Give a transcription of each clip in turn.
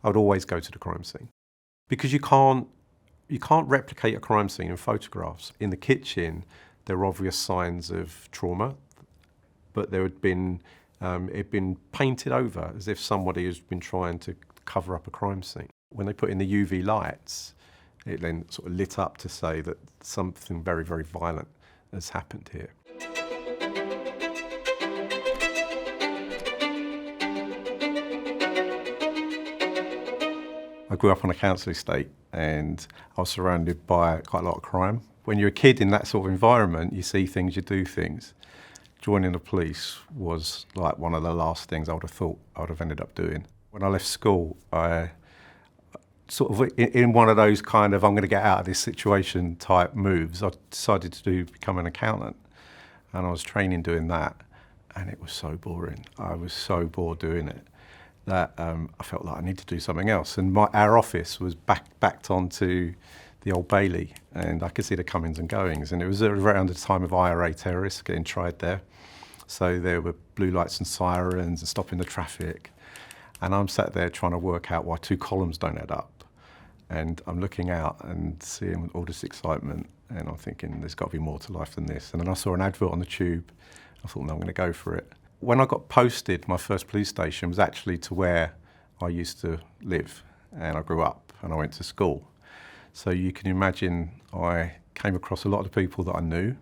I would always go to the crime scene. Because you can't replicate a crime scene in photographs. In the kitchen, there were obvious signs of trauma, but there had been, it'd been painted over as if somebody has been trying to cover up a crime scene. When they put in the UV lights, it then sort of lit up to say that something very, very violent has happened here. I grew up on a council estate and I was surrounded by quite a lot of crime. When you're a kid in that sort of environment, you see things, you do things. Joining the police was like one of the last things I would have thought I would have ended up doing. When I left school, I sort of, in one of those kind of I'm going to get out of this situation type moves, I decided to become an accountant. And I was training doing that, and it was so boring. I was so bored doing it that I felt like I need to do something else. And our office was backed onto the Old Bailey, and I could see the comings and goings. And it was around the time of IRA terrorists getting tried there. So there were blue lights and sirens and stopping the traffic. And I'm sat there trying to work out why two columns don't add up. And I'm looking out and seeing all this excitement, and I'm thinking there's got to be more to life than this. And then I saw an advert on the tube. I thought, no, I'm going to go for it. When I got posted, my first police station was actually to where I used to live, and I grew up and I went to school. So you can imagine I came across a lot of the people that I knew,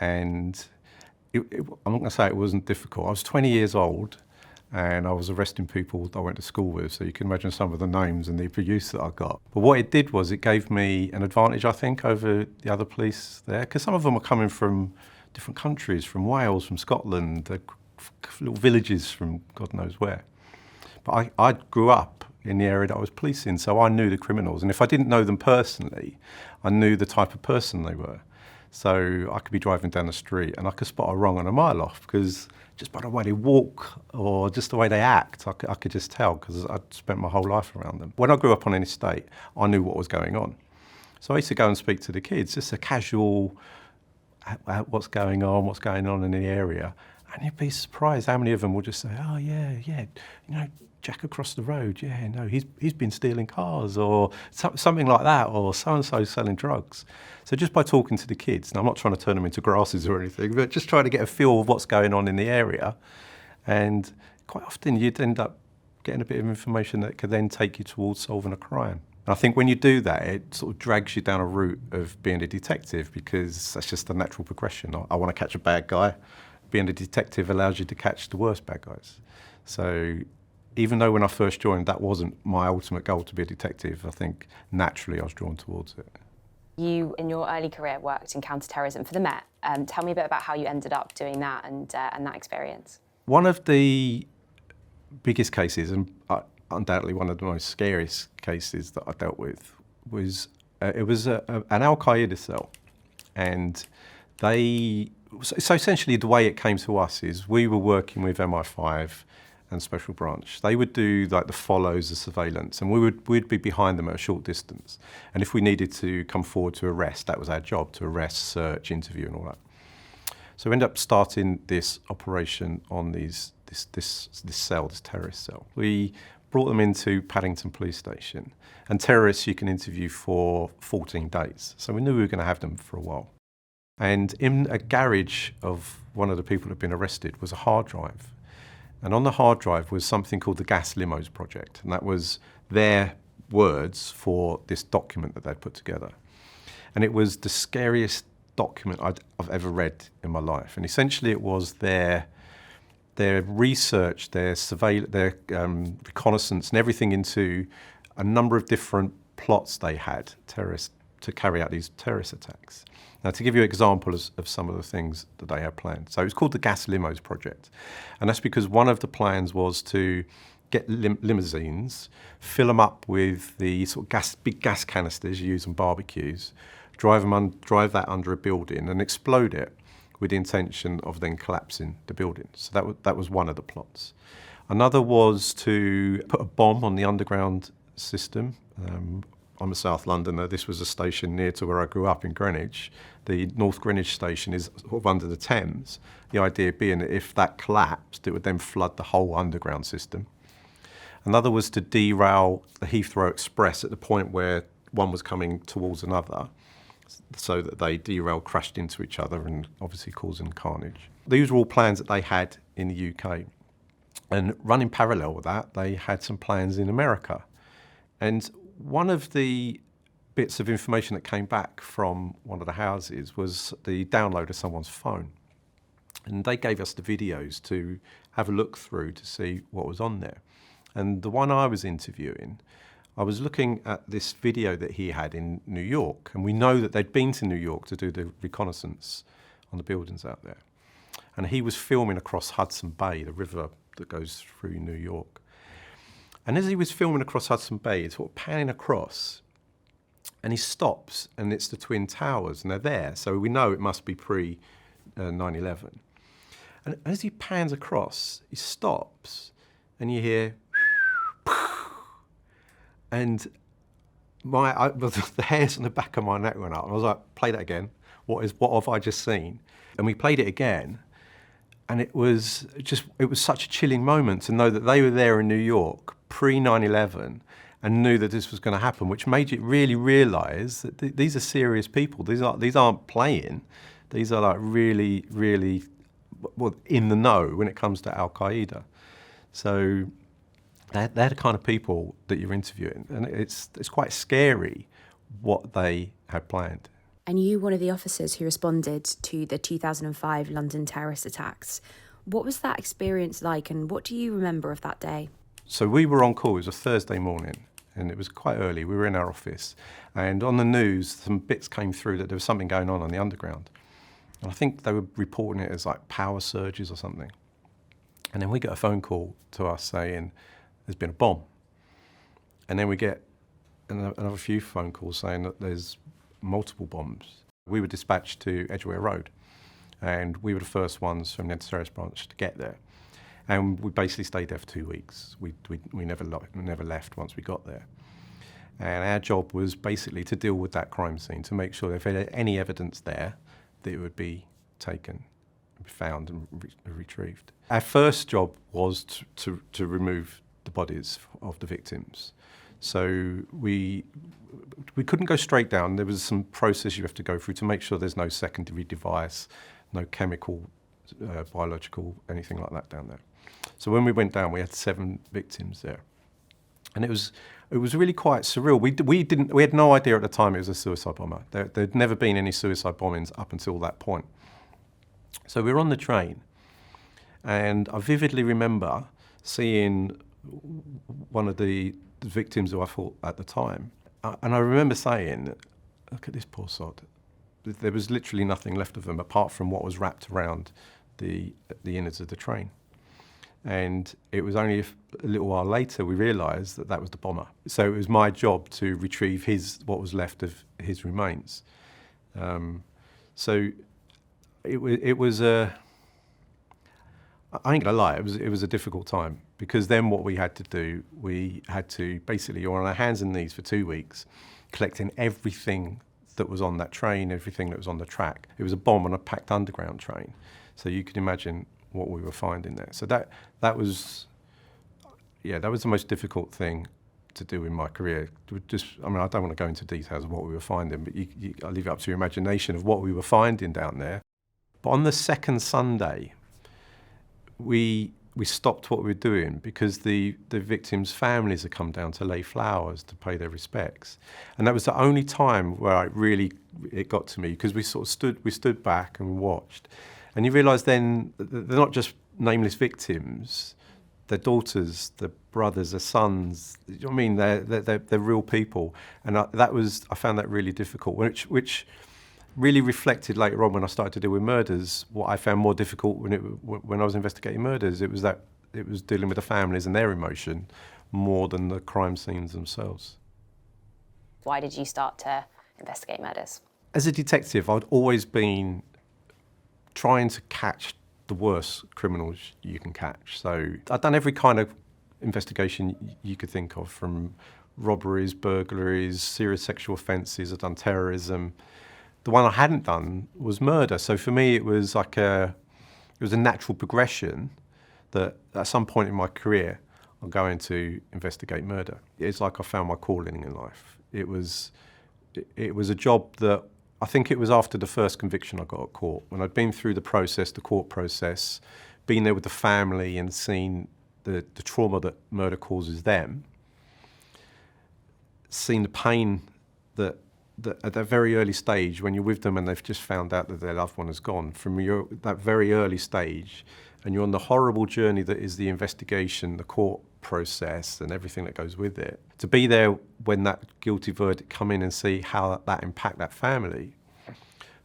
and I'm not going to say it wasn't difficult. I was 20 years old and I was arresting people that I went to school with, so you can imagine some of the names and the abuse that I got. But what it did was it gave me an advantage, I think, over the other police there, because some of them were coming from different countries, from Wales, from Scotland, little villages from God knows where. But I grew up in the area that I was policing, so I knew the criminals. And if I didn't know them personally, I knew the type of person they were. So I could be driving down the street and I could spot a wrong on a mile off, because just by the way they walk or just the way they act, I could just tell, because I'd spent my whole life around them. When I grew up on an estate, I knew what was going on. So I used to go and speak to the kids, just a casual, what's going on in the area. And you'd be surprised how many of them will just say, oh yeah, you know, Jack across the road, yeah, no, he's been stealing cars, or something like that, or so-and-so selling drugs. So just by talking to the kids, and I'm not trying to turn them into grasses or anything, but just trying to get a feel of what's going on in the area. And quite often you'd end up getting a bit of information that could then take you towards solving a crime. And I think when you do that, it sort of drags you down a route of being a detective, because that's just the natural progression. I want to catch a bad guy. Being a detective allows you to catch the worst bad guys. So even though when I first joined, that wasn't my ultimate goal to be a detective, I think naturally I was drawn towards it. You, in your early career, worked in counter-terrorism for the Met. Tell me a bit about how you ended up doing that and that experience. One of the biggest cases, and undoubtedly one of the most scariest cases that I dealt with, was it was an Al-Qaeda cell. And so essentially the way it came to us is we were working with MI5 and Special Branch. They would do like the follows, the surveillance, and we'd be behind them at a short distance. And if we needed to come forward to arrest, that was our job, to arrest, search, interview and all that. So we ended up starting this operation on this cell, this terrorist cell. We brought them into Paddington Police Station, and terrorists you can interview for 14 days. So we knew we were going to have them for a while. And in a garage of one of the people who had been arrested was a hard drive. And on the hard drive was something called the Gas Limos Project. And that was their words for this document that they'd put together. And it was the scariest document I've ever read in my life. And essentially it was their research, their reconnaissance and everything into a number of different plots they had, terrorists, to carry out these terrorist attacks. Now, to give you examples of some of the things that they had planned. So it was called the Gas Limos Project. And that's because one of the plans was to get limousines, fill them up with the sort of big gas canisters you use on barbecues, drive that under a building and explode it with the intention of then collapsing the building. So that was one of the plots. Another was to put a bomb on the underground system. I'm a South Londoner. This was a station near to where I grew up in Greenwich. The North Greenwich station is sort of under the Thames. The idea being that if that collapsed, it would then flood the whole underground system. Another was to derail the Heathrow Express at the point where one was coming towards another, so that they derailed, crashed into each other and obviously causing carnage. These were all plans that they had in the UK. And running parallel with that, they had some plans in America. And one of the bits of information that came back from one of the houses was the download of someone's phone. And they gave us the videos to have a look through to see what was on there. And the one I was interviewing, I was looking at this video that he had in New York, and we know that they'd been to New York to do the reconnaissance on the buildings out there. And he was filming across Hudson Bay, the river that goes through New York. And as he was filming across Hudson Bay, he's sort of panning across, and he stops, and it's the Twin Towers, and they're there. So we know it must be pre 9/11. And as he pans across, he stops, and you hear, and the hairs on the back of my neck went up. I was like, play that again. What have I just seen? And we played it again, and it was such a chilling moment to know that they were there in New York pre 9/11 and knew that this was going to happen, which made you really realise that these are serious people. These aren't playing. These are like really, really in the know when it comes to Al Qaeda. So they're the kind of people that you're interviewing, and it's quite scary what they had planned. And you, one of the officers who responded to the 2005 London terrorist attacks. What was that experience like, and what do you remember of that day? So we were on call. It was a Thursday morning, and it was quite early. We were in our office, and on the news, some bits came through that there was something going on the underground. And I think they were reporting it as like power surges or something. And then we get a phone call to us saying there's been a bomb. And then we get another few phone calls saying that there's multiple bombs. We were dispatched to Edgware Road, and we were the first ones from the anti-terrorist branch to get there. And we basically stayed there for 2 weeks. We never left once we got there. And our job was basically to deal with that crime scene, to make sure if there was any evidence there, that it would be taken, found and retrieved. Our first job was to remove the bodies of the victims. So we couldn't go straight down. There was some process you have to go through to make sure there's no secondary device, no chemical, biological, anything like that down there. So when we went down, we had 7 victims there. And it was really quite surreal. We had no idea at the time it was a suicide bomber. There'd never been any suicide bombings up until that point. So we were on the train, and I vividly remember seeing one of the victims who I thought at the time, and I remember saying, "Look at this poor sod." There was literally nothing left of them apart from what was wrapped around the innards of the train. And it was only a little while later we realised that was the bomber. So it was my job to retrieve what was left of his remains. So it was a, I ain't gonna lie, it was a difficult time, because then what we had to do, we had to basically, you're on our hands and knees for 2 weeks, collecting everything that was on that train, everything that was on the track. It was a bomb on a packed underground train. So you could imagine what we were finding there. So that was the most difficult thing to do in my career. I don't want to go into details of what we were finding, but I leave it up to your imagination of what we were finding down there. But on the second Sunday, we stopped what we were doing because the victims' families had come down to lay flowers to pay their respects. And that was the only time where it got to me, because we stood back and watched. And you realise then they're not just nameless victims, their daughters, their brothers, their sons. You know what I mean? They're real people. And I found that really difficult, which really reflected later on when I started to deal with murders. What I found more difficult when I was investigating murders, it was dealing with the families and their emotion more than the crime scenes themselves. Why did you start to investigate murders? As a detective, I'd always been trying to catch the worst criminals you can catch. So I've done every kind of investigation you could think of, from robberies, burglaries, serious sexual offences. I've done terrorism. The one I hadn't done was murder. So for me, it was a natural progression that at some point in my career, I'm going to investigate murder. It's like I found my calling in life. It was a job that I think it was after the first conviction I got at court, when I'd been through the process, the court process, been there with the family and seen the trauma that murder causes them, seen the pain that at that very early stage when you're with them and they've just found out that their loved one has gone, from that very early stage, and you're on the horrible journey that is the investigation, the court process and everything that goes with it. To be there when that guilty verdict come in and see how that impact that family,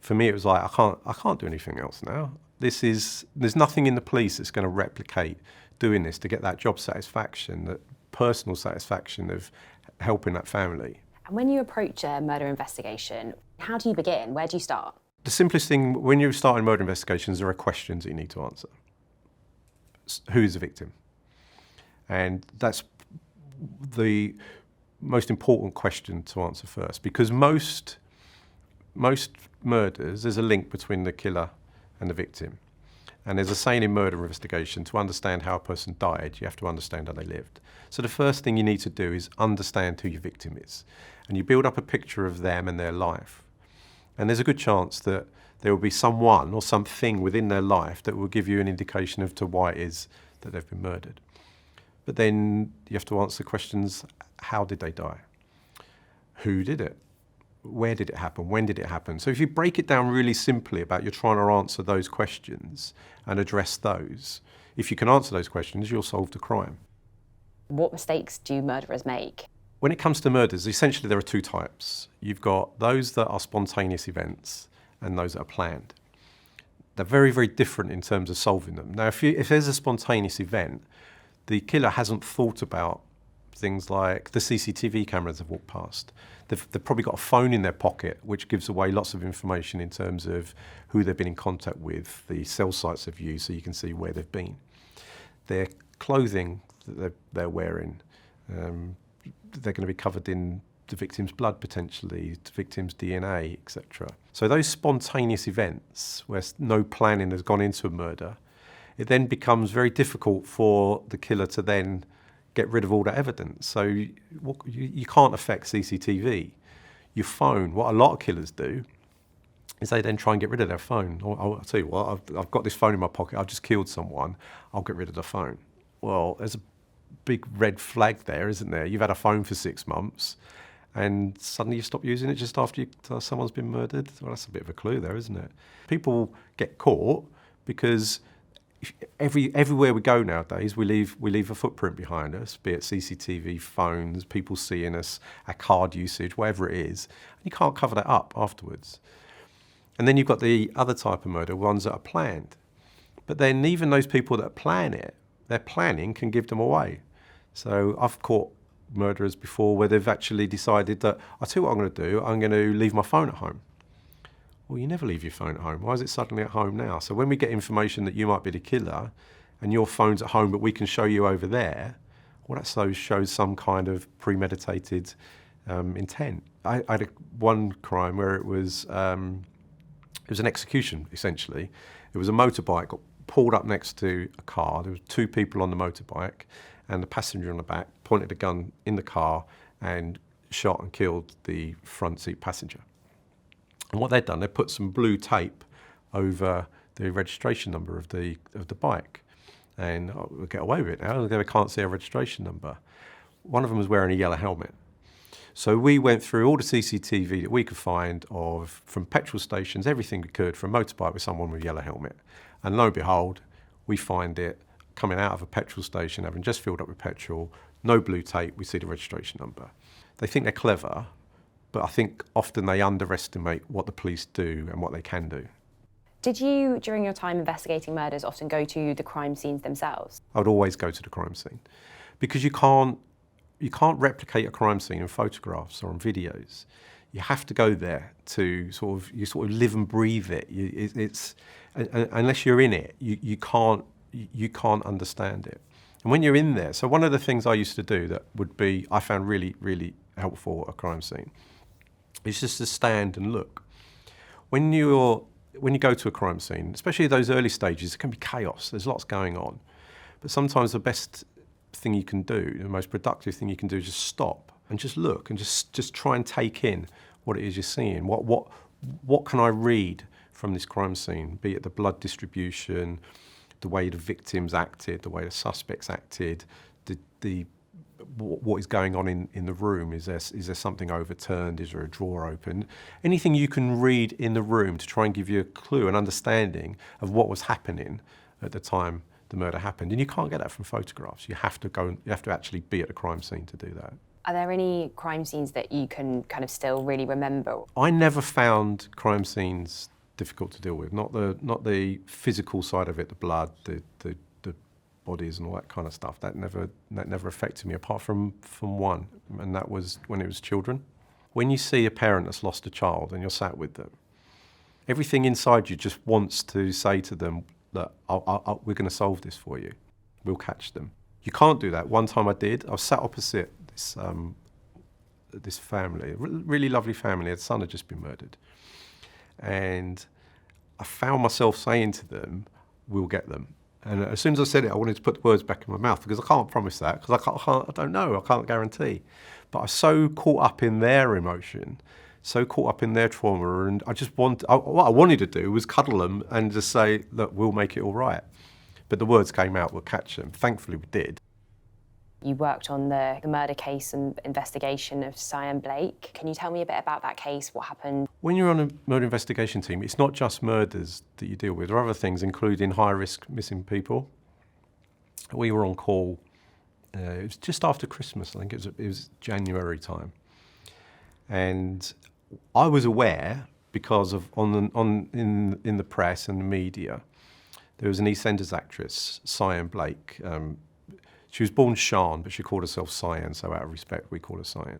for me it was like, I can't do anything else now. There's nothing in the police that's going to replicate doing this to get that job satisfaction, that personal satisfaction of helping that family. And when you approach a murder investigation, how do you begin? Where do you start? The simplest thing when you're starting murder investigations, there are questions that you need to answer. Who is the victim? And that's the most important question to answer first, because most murders, there's a link between the killer and the victim. And there's a saying in murder investigation, to understand how a person died, you have to understand how they lived. So the first thing you need to do is understand who your victim is. And you build up a picture of them and their life. And there's a good chance that there will be someone or something within their life that will give you an indication as to why it is that they've been murdered. But then you have to answer questions, how did they die? Who did it? Where did it happen? When did it happen? So if you break it down really simply about you're trying to answer those questions and address those, if you can answer those questions, you'll solve the crime. What mistakes do murderers make? When it comes to murders, essentially there are two types. You've got those that are spontaneous events and those that are planned. They're very, very different in terms of solving them. Now, if there's a spontaneous event, the killer hasn't thought about things like the CCTV cameras have walked past. They've probably got a phone in their pocket, which gives away lots of information in terms of who they've been in contact with, the cell sites they've used, so you can see where they've been. Their clothing that they're wearing, they're going to be covered in the victim's blood potentially, the victim's DNA, etc. So those spontaneous events where no planning has gone into a murder, it then becomes very difficult for the killer to then get rid of all that evidence. So you can't affect CCTV. Your phone, what a lot of killers do, is they then try and get rid of their phone. I'll tell you what, I've got this phone in my pocket, I've just killed someone, I'll get rid of the phone. Well, there's a big red flag there, isn't there? You've had a phone for 6 months and suddenly you stop using it just after someone's been murdered. Well, that's a bit of a clue there, isn't it? People get caught because everywhere we go nowadays, we leave a footprint behind us, be it CCTV, phones, people seeing us, our card usage, whatever it is. And you can't cover that up afterwards. And then you've got the other type of murder, ones that are planned. But then even those people that plan it, their planning can give them away. So I've caught murderers before where they've actually decided that, I'll tell you what I'm going to do, I'm going to leave my phone at home. Well, you never leave your phone at home. Why is it suddenly at home now? So when we get information that you might be the killer and your phone's at home but we can show you over there, well, that shows some kind of premeditated intent. I had one crime where it was an execution, essentially. It was a motorbike, got pulled up next to a car. There were 2 people on the motorbike and the passenger on the back pointed a gun in the car and shot and killed the front seat passenger. And what they'd done, they put some blue tape over the registration number of the bike. And we'll get away with it now, they can't see a registration number. One of them was wearing a yellow helmet. So we went through all the CCTV that we could find from petrol stations, everything we could, from a motorbike with someone with a yellow helmet. And lo and behold, we find it coming out of a petrol station, having just filled up with petrol, no blue tape, we see the registration number. They think they're clever, but I think often they underestimate what the police do and what they can do. Did you, during your time investigating murders, often go to the crime scenes themselves? I would always go to the crime scene because you can't replicate a crime scene in photographs or on videos. You have to go there to sort of live and breathe it. Unless you're in it, you can't understand it. And when you're in there, so one of the things I used to do that I found really, really helpful at a crime scene, is just to stand and look. When you go to a crime scene, especially those early stages, it can be chaos. There's lots going on. But sometimes the best thing you can do, the most productive thing you can do is just stop and just look and just try and take in what it is you're seeing. What can I read from this crime scene, be it the blood distribution, the way the victims acted, the way the suspects acted, what is going on in the room? Is there something overturned? Is there a drawer open? Anything you can read in the room to try and give you a clue, an understanding of what was happening at the time the murder happened. And you can't get that from photographs. You have to actually be at the crime scene to do that. Are there any crime scenes that you can kind of still really remember? I never found crime scenes difficult to deal with. Not the physical side of it, the blood, the bodies and all that kind of stuff. That never affected me, apart from one, and that was when it was children. When you see a parent that's lost a child and you're sat with them, everything inside you just wants to say to them that we're going to solve this for you. We'll catch them. You can't do that. One time I did. I was sat opposite this family, a really lovely family. Their son had just been murdered, and I found myself saying to them, "We'll get them." And as soon as I said it, I wanted to put the words back in my mouth, because I can't promise that, because I don't know, I can't guarantee. But I was so caught up in their emotion, so caught up in their trauma, and what I wanted to do was cuddle them and just say, look, we'll make it all right. But the words came out, we'll catch them. Thankfully we did. You worked on the murder case and investigation of Sian Blake. Can you tell me a bit about that case? What happened? When you're on a murder investigation team, it's not just murders that you deal with. There are other things, including high-risk missing people. We were on call. It was just after Christmas. I think it was January time, and I was aware because of in the press and the media, there was an EastEnders actress, Sian Blake. She was born Sian, but she called herself Sian, so out of respect, we call her Sian.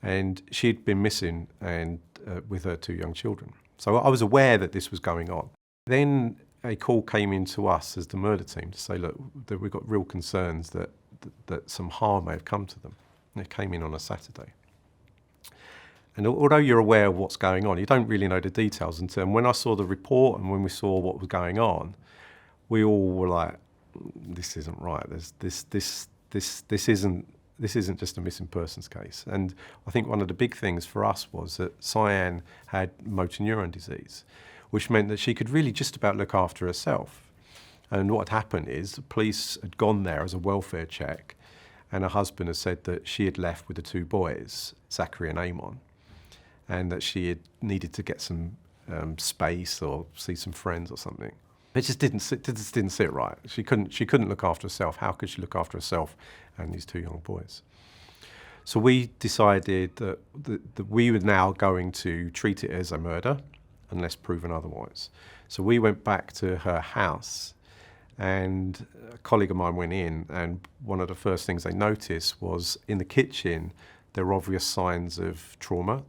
And she'd been missing, and with her 2 young children. So I was aware that this was going on. Then a call came in to us as the murder team to say, look, that we've got real concerns that some harm may have come to them. And it came in on a Saturday. And although you're aware of what's going on, you don't really know the details. And when I saw the report and when we saw what was going on, we all were like, this isn't right. This isn't just a missing persons case. And I think one of the big things for us was that Sian had motor neuron disease, which meant that she could really just about look after herself. And what had happened is the police had gone there as a welfare check, and her husband had said that she had left with the 2 boys, Zachary and Amon, and that she had needed to get some space or see some friends or something. It just didn't sit right. She couldn't look after herself. How could she look after herself and these 2 young boys? So we decided that we were now going to treat it as a murder unless proven otherwise. So we went back to her house, and a colleague of mine went in, and one of the first things they noticed was in the kitchen there were obvious signs of trauma,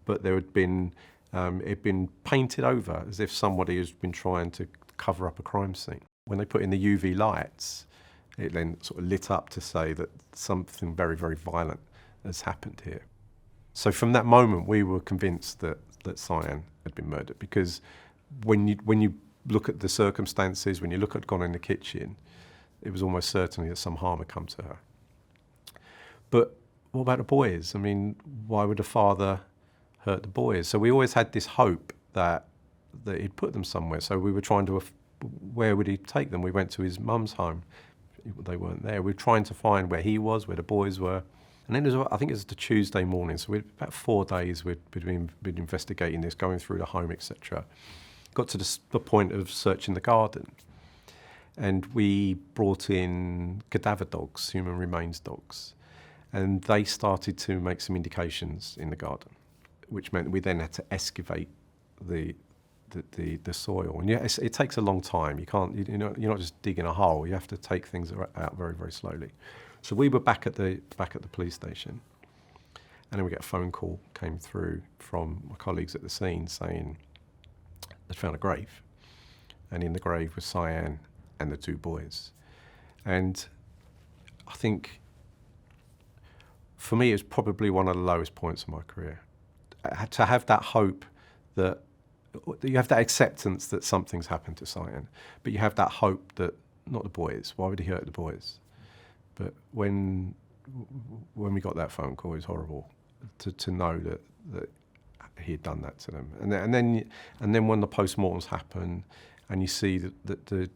but there had been it had been painted over as if somebody has been trying to cover up a crime scene. When they put in the UV lights, it then sort of lit up to say that something very, very violent has happened here. So from that moment, we were convinced that Sian had been murdered, because when you look at the circumstances, when you look at gone in the kitchen, it was almost certainly that some harm had come to her. But what about the boys? I mean, why would a father hurt the boys? So we always had this hope that he'd put them somewhere. So we were trying to, where would he take them? We went to his mum's home. They weren't there. We were trying to find where he was, where the boys were. And then I think it was the Tuesday morning, so about 4 days we'd been investigating this, going through the home, etc. Got to the point of searching the garden. And we brought in cadaver dogs, human remains dogs. And they started to make some indications in the garden, which meant we then had to excavate the soil. And yes, it takes a long time. You're not just digging a hole. You have to take things out very, very slowly. So we were back at the police station, and then we get a phone call came through from my colleagues at the scene saying they'd found a grave, and in the grave was Sian and the 2 boys. And I think for me, it was probably one of the lowest points of my career. To have that hope that you have that acceptance that something's happened to Sian, but you have that hope that not the boys. Why would he hurt the boys? But when we got that phone call, it was horrible to know that he had done that to them. And then when the post-mortems happen, and you see the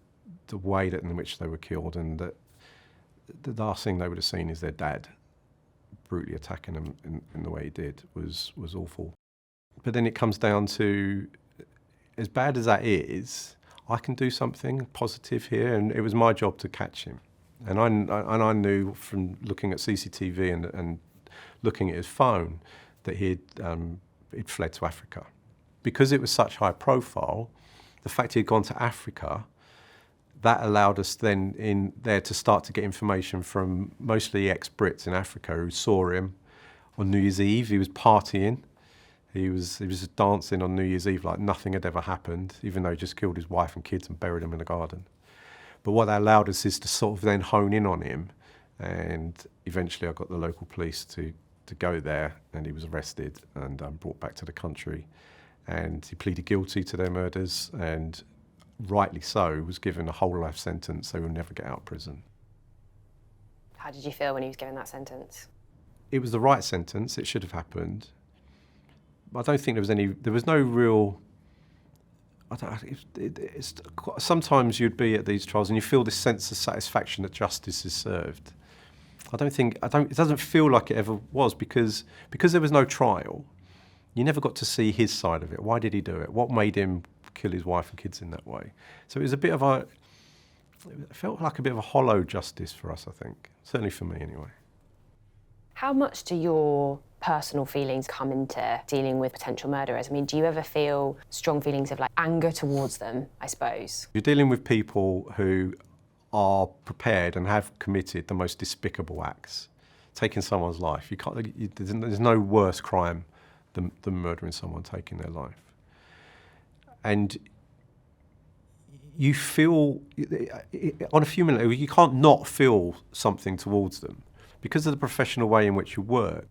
way in which they were killed, and that the last thing they would have seen is their dad brutally attacking them in the way he did was awful. But then it comes down to, as bad as that is, I can do something positive here, and it was my job to catch him. And I knew from looking at CCTV and looking at his phone that he'd fled to Africa. Because it was such high profile, the fact he'd gone to Africa, that allowed us then in there to start to get information from mostly ex-Brits in Africa who saw him on New Year's Eve. He was partying. He was just dancing on New Year's Eve like nothing had ever happened, even though he just killed his wife and kids and buried them in the garden. But what that allowed us is to sort of then hone in on him, and eventually I got the local police to go there, and he was arrested and brought back to the country, and he pleaded guilty to their murders, and rightly so, was given a whole life sentence, so he'll never get out of prison. How did you feel when he was given that sentence? It was the right sentence, it should have happened. But I don't think there was no real, sometimes you'd be at these trials and you feel this sense of satisfaction that justice is served. It doesn't feel like it ever was because there was no trial. You never got to see his side of it. Why did he do it? What made him kill his wife and kids in that way? So it was it felt like a bit of a hollow justice for us, I think. Certainly for me, anyway. How much do your personal feelings come into dealing with potential murderers? I mean, do you ever feel strong feelings of like anger towards them, I suppose? You're dealing with people who are prepared and have committed the most despicable acts. Taking someone's life. There's no worse crime than murdering someone, taking their life. And you feel, on a human level, you can't not feel something towards them because of the professional way in which you work.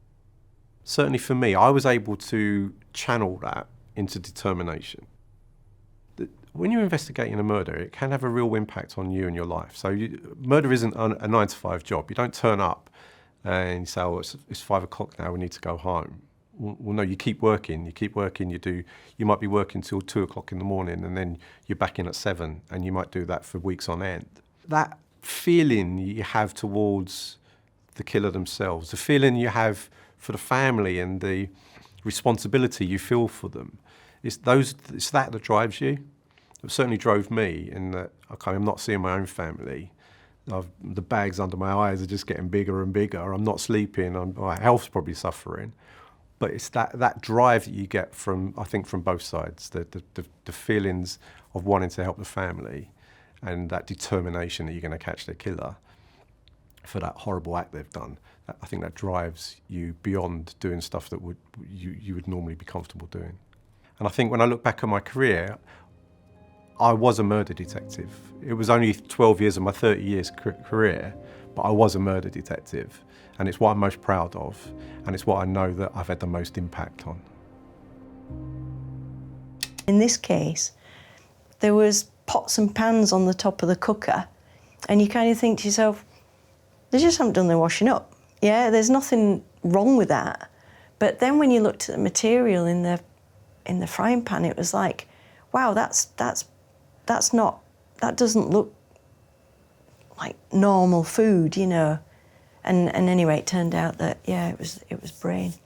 Certainly for me, I was able to channel that into determination. When you're investigating a murder, it can have a real impact on you and your life. So murder isn't a 9-to-5 job. You don't turn up and you say, oh, it's 5 o'clock now, we need to go home. Well, no, you keep working, you might be working till 2 o'clock in the morning and then you're back in at 7 and you might do that for weeks on end. That feeling you have towards the killer themselves, the feeling you have for the family and the responsibility you feel for them, it's that drives you. It certainly drove me in that, okay, I'm not seeing my own family. The bags under my eyes are just getting bigger and bigger. I'm not sleeping, my health's probably suffering. But it's that drive that you get from, I think, from both sides, the feelings of wanting to help the family and that determination that you're going to catch the killer for that horrible act they've done. I think that drives you beyond doing stuff that you would normally be comfortable doing. And I think when I look back on my career, I was a murder detective. It was only 12 years of my 30 years career, but I was a murder detective. And it's what I'm most proud of, and it's what I know that I've had the most impact on. In this case, there was pots and pans on the top of the cooker, and you kind of think to yourself, they just haven't done their washing up. Yeah, there's nothing wrong with that. But then when you looked at the material in the frying pan, it was like, wow, that doesn't look like normal food, you know. And anyway, it turned out that, yeah, it was brain.